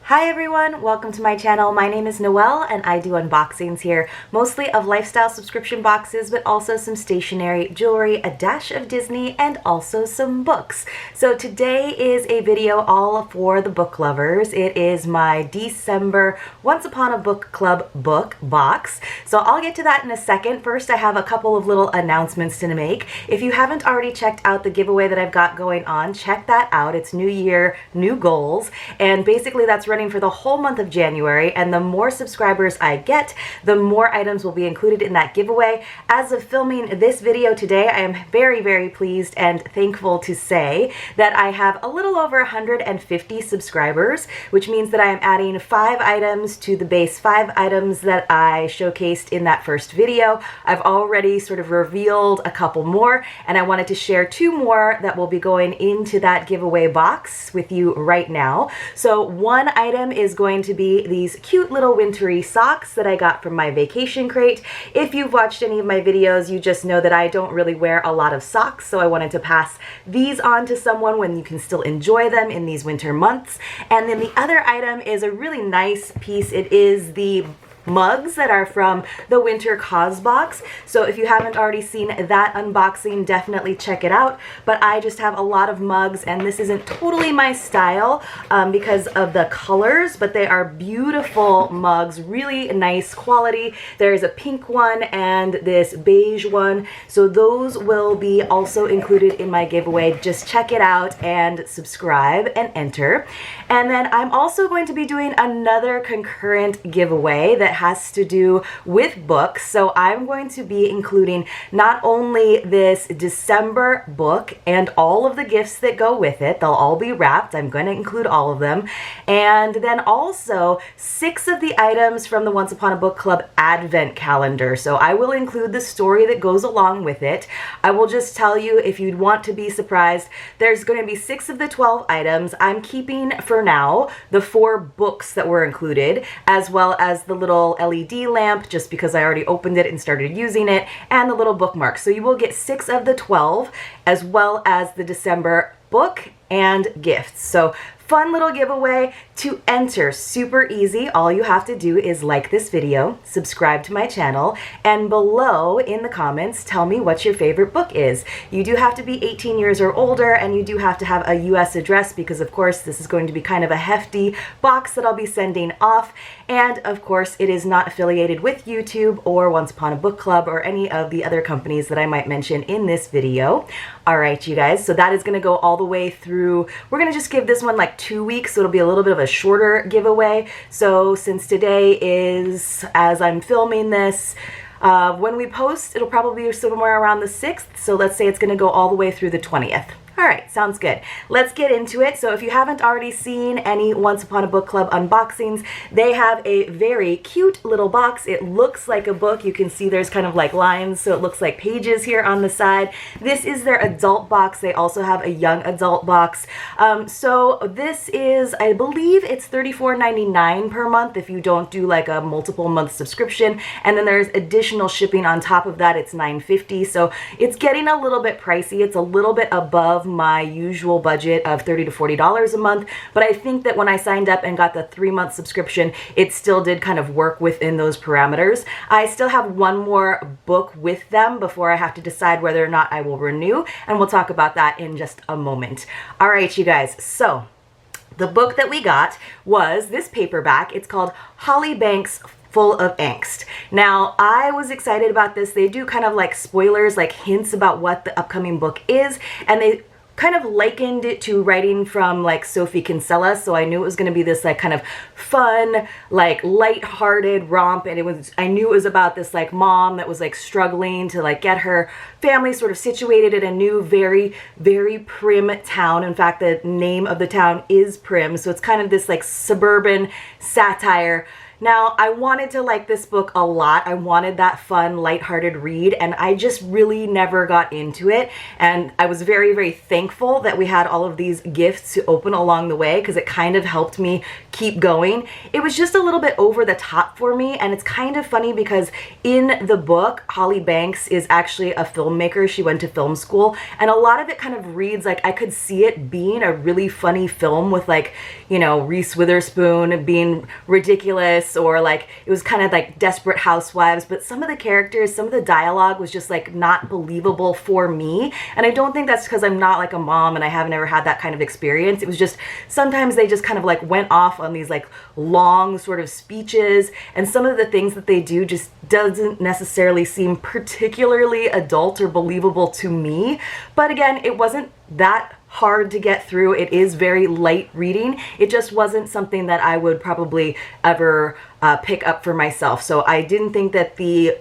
Hi everyone, welcome to my channel. My name is Noelle and I do unboxings here, mostly of lifestyle subscription boxes, but also some stationery, jewelry, a dash of Disney, and also some books. So today is a video all for the book lovers. It is my December Once Upon a Book Club book box. So I'll get to that in a second. First, I have a couple of little announcements to make. If you haven't already checked out the giveaway that I've got going on, check that out. It's New Year, New Goals, and basically that's running for the whole month of January, and the more subscribers I get, the more items will be included in that giveaway. As of filming this video today, I am very pleased and thankful to say that I have a little over 150 subscribers, which means that I am adding 5 items to the base 5 items that I showcased in that first video. I've already sort of revealed a couple more, and I wanted to share 2 more that will be going into that giveaway box with you right now. So one item is going to be these cute little wintry socks that I got from my vacation crate. If you've watched any of my videos, you just know that I don't really wear a lot of socks, so I wanted to pass these on to someone when you can still enjoy them in these winter months. And then the other item is a really nice piece. It is the mugs that are from the Winter Cause box. So if you haven't already seen that unboxing, definitely check it out. But I just have a lot of mugs, and this isn't totally my style because of the colors, but they are beautiful mugs, really nice quality. There's a pink one and this beige one, so those will be also included in my giveaway. Just check it out and subscribe and enter. And then I'm also going to be doing another concurrent giveaway that has to do with books. So I'm going to be including not only this December book and all of the gifts that go with it, they'll all be wrapped, I'm going to include all of them, and then also 6 of the items from the Once Upon a Book Club advent calendar. So I will include the story that goes along with it. I will just tell you, if you'd want to be surprised, there's going to be 6 of the 12 items. I'm keeping for now the 4 books that were included, as well as the little LED lamp, just because I already opened it and started using it, and the little bookmark. So you will get 6 of the 12, as well as the December book and gifts. So fun little giveaway. To enter, super easy. All you have to do is like this video, subscribe to my channel, and below in the comments tell me what your favorite book is. You do have to be 18 years or older, and you do have to have a US address, because of course this is going to be kind of a hefty box that I'll be sending off. And of course it is not affiliated with YouTube or Once Upon a Book Club or any of the other companies that I might mention in this video. Alright, you guys, so that is going to go all the way through. We're going to just give this one like 2 weeks, so it'll be a little bit of a shorter giveaway. So since today is, as I'm filming this, when we post, it'll probably be somewhere around the 6th. So let's say it's going to go all the way through the 20th. Alright, sounds good. Let's get into it. So if you haven't already seen any Once Upon a Book Club unboxings, they have a very cute little box. It looks like a book. You can see there's kind of like lines, so it looks like pages here on the side. This is their adult box. They also have a young adult box. So this is, I believe it's $34.99 per month if you don't do like a multiple month subscription, and then there's additional shipping on top of that. It's $9.50, so it's getting a little bit pricey. It's a little bit above my usual budget of $30 to $40 a month, but I think that when I signed up and got the 3-month subscription, it still did kind of work within those parameters. I still have one more book with them before I have to decide whether or not I will renew, and we'll talk about that in just a moment. All right, you guys, so the book that we got was this paperback. It's called Hollybanks Full of Angst. Now, I was excited about this. They do kind of like spoilers, like hints about what the upcoming book is, and they kind of likened it to writing from like Sophie Kinsella, so I knew it was going to be this like kind of fun, like light-hearted romp, and I knew it was about this like mom that was like struggling to like get her family sort of situated in a new, very prim town. In fact, the name of the town is Prim, so it's kind of this like suburban satire. Now, I wanted to like this book a lot. I wanted that fun, lighthearted read, and I just really never got into it. And I was very, very thankful that we had all of these gifts to open along the way, because it kind of helped me keep going. It was just a little bit over the top for me, and it's kind of funny because in the book, Holly Banks is actually a filmmaker. She went to film school, and a lot of it kind of reads like I could see it being a really funny film with, like, you know, Reese Witherspoon being ridiculous, or like it was kind of like Desperate Housewives, but some of the characters, some of the dialogue was just like not believable for me. And I don't think that's because I'm not like a mom and I haven't ever had that kind of experience. It was just sometimes they just kind of like went off on these like long sort of speeches, and some of the things that they do just doesn't necessarily seem particularly adult or believable to me. But again, it wasn't that hard to get through. It is very light reading. It just wasn't something that I would probably ever pick up for myself. So I didn't think that the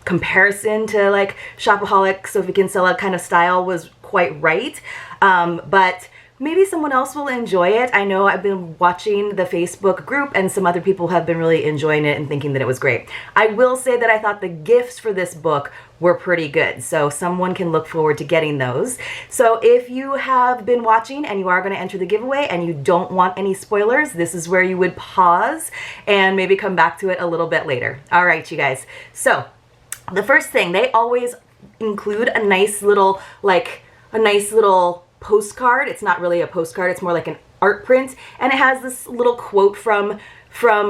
comparison to like Shopaholic, Sophie Kinsella kind of style was quite right. But maybe someone else will enjoy it. I know I've been watching the Facebook group and some other people have been really enjoying it and thinking that it was great. I will say that I thought the gifts for this book were pretty good, so someone can look forward to getting those. So if you have been watching and you are going to enter the giveaway and you don't want any spoilers, this is where you would pause and maybe come back to it a little bit later. All right, you guys. So the first thing, they always include a nice little postcard. It's not really a postcard, it's more like an art print, and it has this little quote from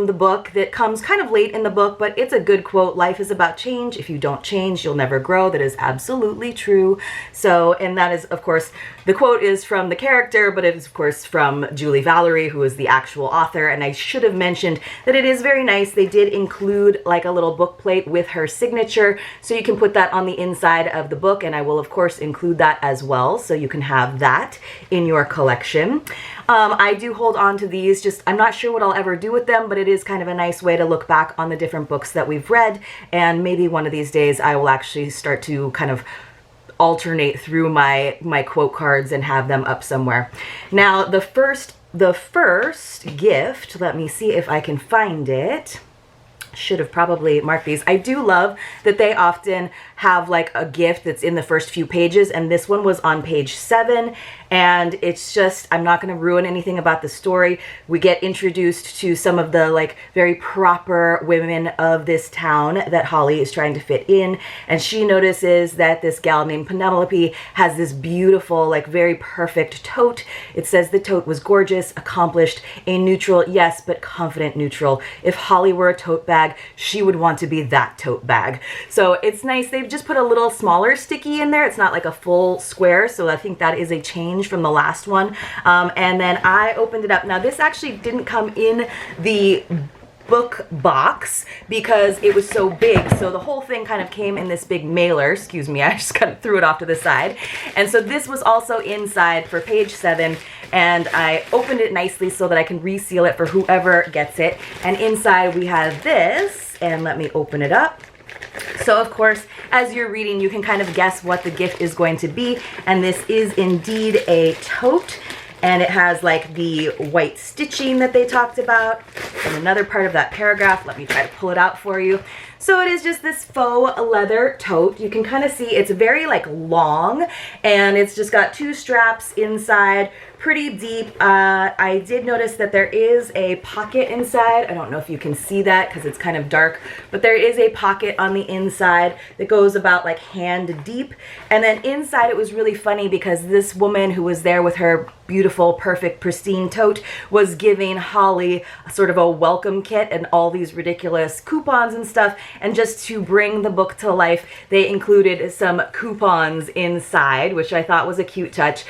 the book that comes kind of late in the book, but it's a good quote. Life is about change. If you don't change, you'll never grow. That is absolutely true. So, and that is, of course, the quote is from the character, but it is, of course, from Julie Valerie, who is the actual author. And I should have mentioned that it is very nice. They did include like a little book plate with her signature, so you can put that on the inside of the book, and I will, of course, include that as well, so you can have that in your collection. I do hold on to these. Just, I'm not sure what I'll ever do with them, but it is kind of a nice way to look back on the different books that we've read, and maybe one of these days I will actually start to kind of alternate through my quote cards and have them up somewhere. Now, the first gift, let me see if I can find it. Should have probably marked these. I do love that they often have like a gift that's in the first few pages, and this one was on page 7, and it's just, I'm not going to ruin anything about the story. We get introduced to some of the like very proper women of this town that Holly is trying to fit in, and she notices that this gal named Penelope has this beautiful, like very perfect tote. It says the tote was gorgeous, accomplished, a neutral, yes, but confident neutral. If Holly were a tote bag, she would want to be that tote bag. So it's nice. They've just put a little smaller sticky in there. It's not like a full square, so I think that is a change from the last one. And then I opened it up. Now, this actually didn't come in the book box because it was so big, so the whole thing kind of came in this big mailer. Excuse me, I just kind of threw it off to the side. And so this was also inside for page 7, and I opened it nicely so that I can reseal it for whoever gets it. And inside we have this, and let me open it up. So of course, as you're reading, you can kind of guess what the gift is going to be, and this is indeed a tote. And it has like the white stitching that they talked about. And another part of that paragraph, let me try to pull it out for you. So it is just this faux leather tote. You can kind of see it's very like long, and it's just got 2 straps inside, pretty deep. I did notice that there is a pocket inside. I don't know if you can see that because it's kind of dark, but there is a pocket on the inside that goes about like hand deep. And then inside it was really funny because this woman who was there with her beautiful, perfect, pristine tote was giving Holly sort of a welcome kit and all these ridiculous coupons and stuff. And just to bring the book to life, they included some coupons inside, which I thought was a cute touch.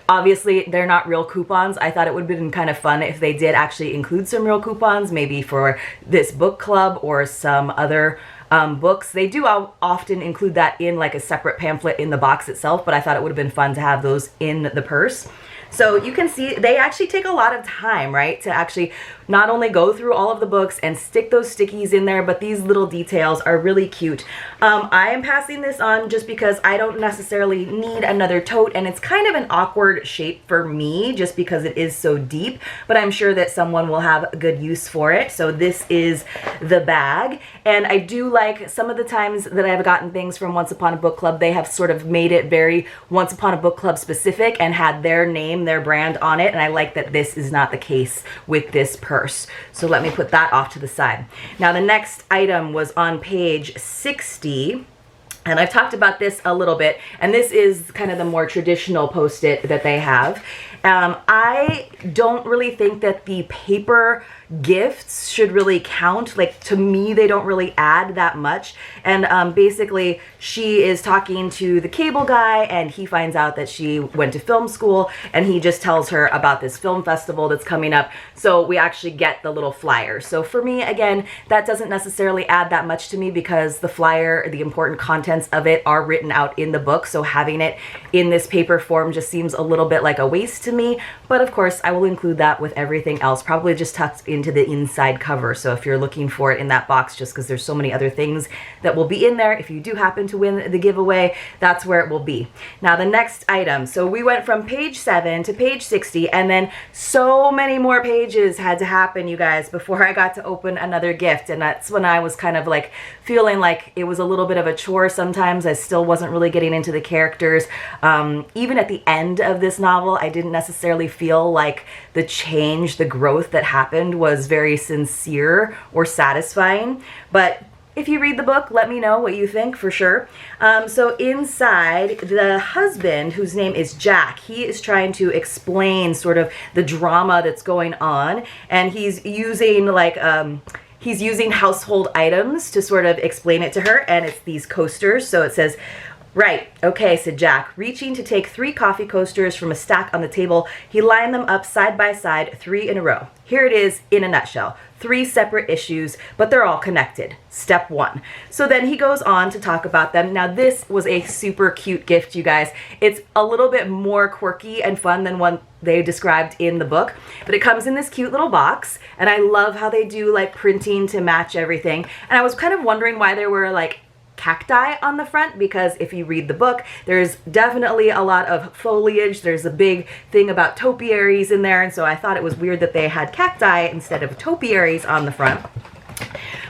Obviously, they're not real coupons. I thought it would have been kind of fun if they did actually include some real coupons, maybe for this book club or some other books. They do often include that in like a separate pamphlet in the box itself, but I thought it would have been fun to have those in the purse. So you can see they actually take a lot of time, right, to actually not only go through all of the books and stick those stickies in there, but these little details are really cute. I am passing this on just because I don't necessarily need another tote, and it's kind of an awkward shape for me just because it is so deep, but I'm sure that someone will have good use for it. So this is the bag, and I do like some of the times that I've gotten things from Once Upon a Book Club, they have sort of made it very Once Upon a Book Club specific and had their name, their brand on it, and I like that this is not the case with this purse. So let me put that off to the side. Now the next item was on page 60. And I've talked about this a little bit, and this is kind of the more traditional post-it that they have. I don't really think that the paper gifts should really count. Like, to me, they don't really add that much. And basically, she is talking to the cable guy, and he finds out that she went to film school, and he just tells her about this film festival that's coming up. So we actually get the little flyer. So for me, again, that doesn't necessarily add that much to me because the flyer, the important contents of it are written out in the book. So having it in this paper form just seems a little bit like a waste to me. But of course, I will include that with everything else, probably just tucked into the inside cover. So if you're looking for it in that box, just because there's so many other things that will be in there, if you do happen to win the giveaway, that's where it will be. Now the next item, so we went from page 7 to page 60, and then so many more pages had to happen, you guys, before I got to open another gift. And that's when I was kind of like feeling like it was a little bit of a chore sometimes. I still wasn't really getting into the characters. Even at the end of this novel, I didn't necessarily feel like the change, the growth that happened was very sincere or satisfying. But if you read the book, let me know what you think for sure. So inside, the husband, whose name is Jack, he is trying to explain sort of the drama that's going on, and he's using like he's using household items to sort of explain it to her, and it's these coasters. So it says, "Right, okay," said Jack, reaching to take 3 coffee coasters from a stack on the table. He lined them up side by side, 3 in a row. Here it is in a nutshell. 3 separate issues, but they're all connected. Step 1. So then he goes on to talk about them. Now this was a super cute gift, you guys. It's a little bit more quirky and fun than one they described in the book, but it comes in this cute little box, and I love how they do like printing to match everything. And I was kind of wondering why there were like cacti on the front, because if you read the book, there's definitely a lot of foliage. There's a big thing about topiaries in there, and so I thought it was weird that they had cacti instead of topiaries on the front.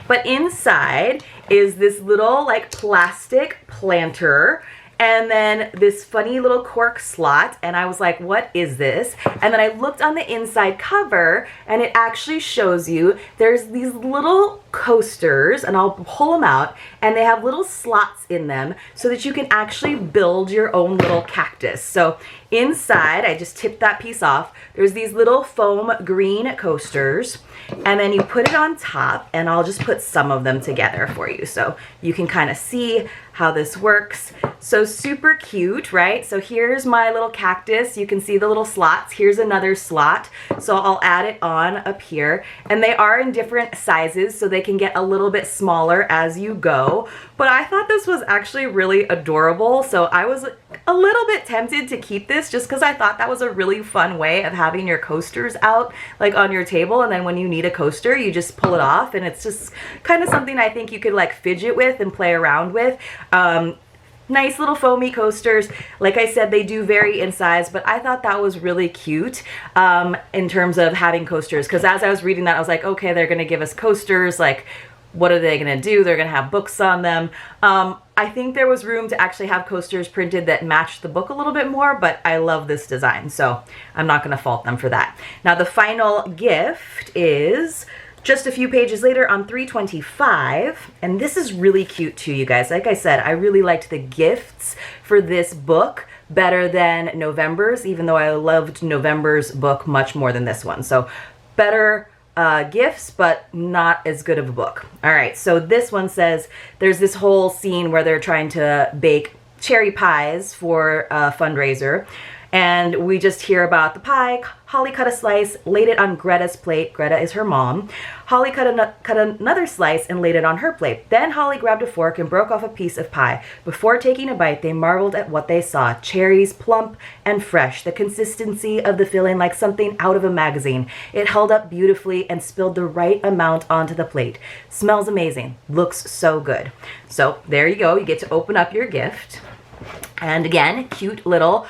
But inside is this little like plastic planter, and then this funny little cork slot, and I was like, what is this? And then I looked on the inside cover, and it actually shows you there's these little coasters, and I'll pull them out, and they have little slots in them so that you can actually build your own little cactus. So inside, I just tipped that piece off, there's these little foam green coasters, and then you put it on top, and I'll just put some of them together for you so you can kind of see how this works. So super cute, right? So here's my little cactus. You can see the little slots. Here's another slot. So I'll add it on up here, and they are in different sizes, so they can get a little bit smaller as you go. But I thought this was actually really adorable, so I was a little bit tempted to keep this just because I thought that was a really fun way of having your coasters out like on your table, and then when you need a coaster, you just pull it off, and it's just kind of something I think you could like fidget with and play around with. Nice little foamy coasters. Like I said, they do vary in size, but I thought that was really cute in terms of having coasters, because as I was reading that, I was like, okay, they're gonna give us coasters, like what are they gonna do? They're gonna have books on them. I think there was room to actually have coasters printed that matched the book a little bit more, but I love this design, so I'm not gonna fault them for that. Now the final gift is just a few pages later on 325, and this is really cute too, you guys. Like I said, I really liked the gifts for this book better than November's, even though I loved November's book much more than this one. So better gifts, but not as good of a book. All right, so this one says there's this whole scene where they're trying to bake cherry pies for a fundraiser. and we just hear about the pie. Holly cut a slice, laid it on Greta's plate. Greta is her mom. Holly cut another slice and laid it on her plate. Then Holly grabbed a fork and broke off a piece of pie. Before taking a bite, they marveled at what they saw. Cherries, plump and fresh, the consistency of the filling like something out of a magazine. It held up beautifully and spilled the right amount onto the plate. Smells amazing. Looks so good. So there you go. You get to open up your gift. And again, cute little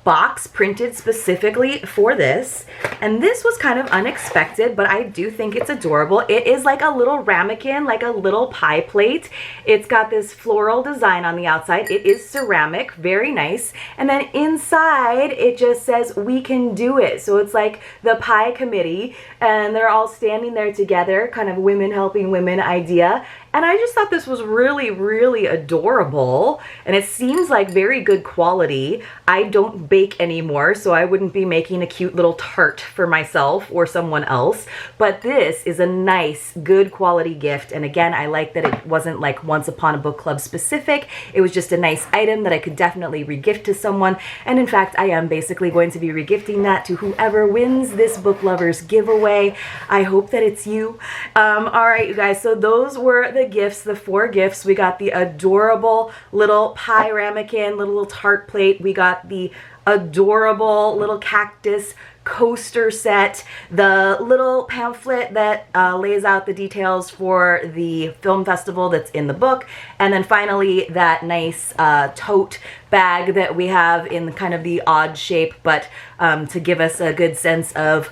box printed specifically for this, and this was kind of unexpected, but I do think it's adorable. It is like a little ramekin, like a little pie plate. It's got this floral design on the outside. It is ceramic, very nice, and then inside it just says we can do it. So it's like the pie committee, and they're all standing there together, kind of women helping women idea. And I just thought this was really, really adorable. And it seems like very good quality. I don't bake anymore, so I wouldn't be making a cute little tart for myself or someone else. But this is a nice, good quality gift. And again, I like that it wasn't like Once Upon a Book Club specific. It was just a nice item that I could definitely regift to someone. And in fact, I am basically going to be regifting that to whoever wins this Book Lovers giveaway. I hope that it's you. All right, you guys, so those were the gifts, the 4 gifts. We got the adorable little pie ramekin, little tart plate. We got the adorable little cactus coaster set, the little pamphlet that lays out the details for the film festival that's in the book, and then finally that nice tote bag that we have in kind of the odd shape, but to give us a good sense of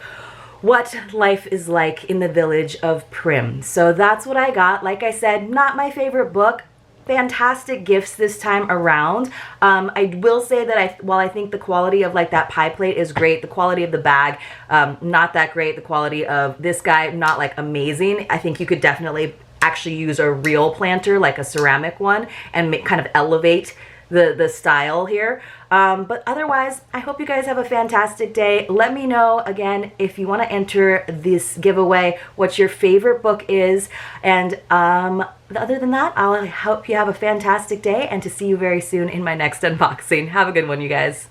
what life is like in the village of Prim. So that's what I got. Like I said, not my favorite book. Fantastic gifts this time around. I will say that while I think the quality of like that pie plate is great, the quality of the bag, not that great. The quality of this guy, not like amazing. I think you could definitely actually use a real planter, like a ceramic one, and kind of elevate the style here. But otherwise, I hope you guys have a fantastic day. Let me know, again, if you want to enter this giveaway, what your favorite book is. And other than that, I'll hope you have a fantastic day and to see you very soon in my next unboxing. Have a good one, you guys.